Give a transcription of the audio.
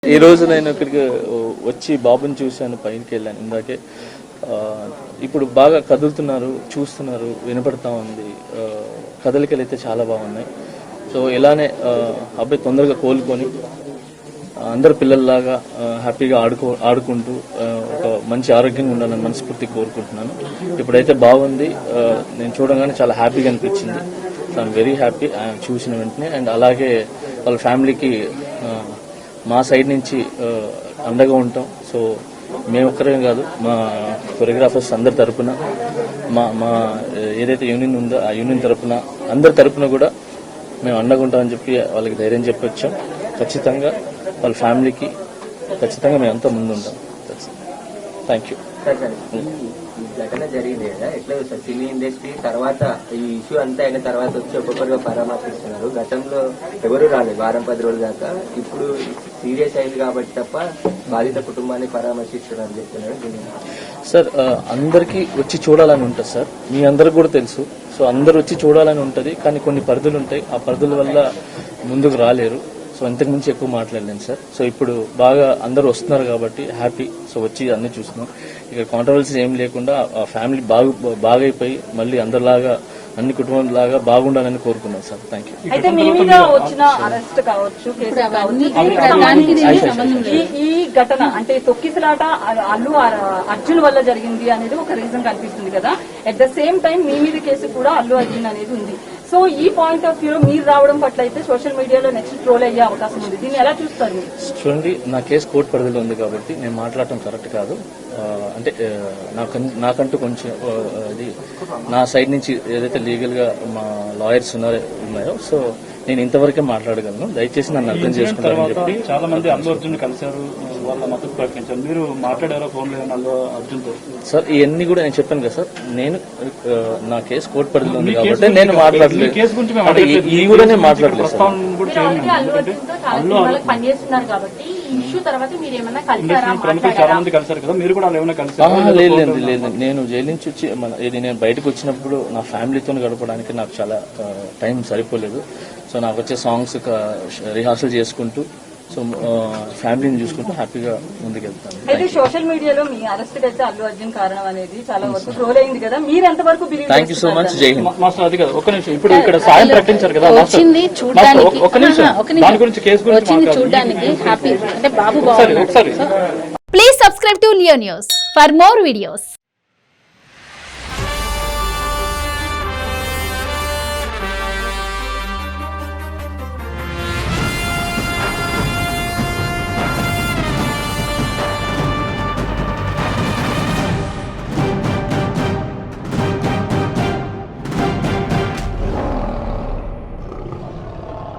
ఈ రోజు నేను ఇక్కడికి వచ్చి బాబుని చూశాను, పైకి వెళ్ళాను ఇందాకే. ఇప్పుడు బాగా కదులుతున్నారు, చూస్తున్నారు, వినపడతా ఉంది. కదలికలు అయితే చాలా బాగున్నాయి. సో ఇలానే అబ్బాయి తొందరగా కోలుకొని అందరు పిల్లల్లాగా హ్యాపీగా ఆడుకుంటూ ఒక మంచి ఆరోగ్యంగా ఉండాలని మనస్ఫూర్తి కోరుకుంటున్నాను. ఇప్పుడైతే బాగుంది, నేను చూడగానే చాలా హ్యాపీగా అనిపించింది. ఐఎమ్ వెరీ హ్యాపీ చూసిన వెంటనే. అండ్ అలాగే వాళ్ళ ఫ్యామిలీకి మా సైడ్ నుంచి అండగా ఉంటాం. సో మేము ఒక్కరే కాదు, మా కొరియోగ్రాఫర్స్ అందరి తరపున, మా ఏదైతే యూనియన్ ఉందో ఆ యూనియన్ తరపున, అందరి తరపున కూడా మేము అండగా ఉంటామని చెప్పి వాళ్ళకి ధైర్యం చెప్పి వచ్చాం. ఖచ్చితంగా వాళ్ళ ఫ్యామిలీకి ఖచ్చితంగా మేము అంతా ముందు ఉంటాం. Thank you. ఘటన జరిగింది కదా, ఎట్లా సార్ సినీ ఇండస్ట్రీ తర్వాత ఈ ఇష్యూ అంతా అయిన తర్వాత వచ్చి ఒక్కొక్కరుగా పరామర్శిస్తున్నారు. గతంలో ఎవరు రాలేదు వారం 10 రోజుల దాకా. ఇప్పుడు సీరియస్ అయింది కాబట్టి తప్ప బాధిత కుటుంబాన్ని పరామర్శిస్తున్నారని చెప్తున్నారు. సార్ అందరికీ వచ్చి చూడాలని ఉంటుంది సార్, మీ అందరికి కూడా తెలుసు. సో అందరు వచ్చి చూడాలని ఉంటుంది, కానీ కొన్ని పరిధులు ఉంటాయి, ఆ పరిధుల వల్ల ముందుకు రాలేరు. సో ఇంతకుమించి ఎక్కువ మాట్లాడలేను సార్. సో ఇప్పుడు బాగా అందరూ వస్తున్నారు కాబట్టి హ్యాపీ. సో వచ్చి అన్ని చూస్తున్నాం. ఇక్కడ కాంట్రవర్సీస్ ఏం లేకుండా ఆ ఫ్యామిలీ బాగైపోయి మళ్ళీ అందరిలాగా అన్ని కుటుంబాలలాగా బాగుండాలని కోరుకున్నాం సార్. Thank you. అయితే మీ మీద వచ్చిన అరెస్ట్ కావచ్చు, ఈ ఘటన అంటే తొక్కిసలాట అల్లు అర్జున్ వల్ల జరిగింది అనేది ఒక రీజన్ కనిపిస్తుంది కదా. అట్ ద సేమ్ టైం మీ మీద కేసు కూడా అల్లు అర్జున్ అనేది ఉంది. సో ఈ పాయింట్ ఆఫ్ వ్యూలో మీరు రావడం పట్ల అయితే సోషల్ మీడియాలో నెక్స్ట్ ట్రోల్ అయ్యే అవకాశం ఉంది. దీన్ని ఎలా చూస్తారు? చూడండి, నా కేసు కోర్టు పరిధిలో ఉంది కాబట్టి నేను మాట్లాడటం కరెక్ట్ కాదు. అంటే నాకంటూ కొంచెం అది నా సైడ్ నుంచి ఏదైతే లీగల్ గా మా లాయర్స్ ఉన్నాయో, సో నేను ఇంతవరకే మాట్లాడగలను. దయచేసి నన్ను అర్థం చేసుకుంటారని చెప్పి. చాలా మంది అల్లు అర్జున్ కలిశారు, వాళ్ళ మద్దతు ప్రకటించారు. మీరు మాట్లాడారో ఫోన్ లో అల్లు అర్జున్ తో? సార్ ఇవన్నీ కూడా నేను చెప్పాను కదా సార్, నేను నా కేసు కోర్టు పరిధిలో ఉంది కాబట్టి నేను మాట్లాడలేదు. ఇది కూడా నేను మాట్లాడలేదు సార్. లేదు, నేను జైలు నుంచి వచ్చి నేను బయటకు వచ్చినప్పుడు నా ఫ్యామిలీతో గడపడానికి నాకు చాలా టైం సరిపోలేదు. సో నాకు వచ్చే సాంగ్స్ రిహార్సల్ చేసుకుంటూ, సో ఫ్యామిలీని చూసుకుంటూ హ్యాపీగా ముందుకెళ్తాను. అయితే సోషల్ మీడియాలో మీ అరెస్ట్ అయితే అల్లు అర్జున్ కారణం అనేది చాలా వరకు ట్రోల్ అయింది కదా, మీరు ఎంతవరకు believe? Thank you so much. జై హింద్. మాస్టర్ అది కదా, ఒక్క నిమిషం. ఇప్పుడు ఇక్కడ సాయం ప్రకటించారు కదా, ఒక్క నిమిషం దాని గురించి, కేసు గురించి చూడడానికి హ్యాపీ అంటే బాబు ఒకసారి. Please subscribe to Leo News for more videos.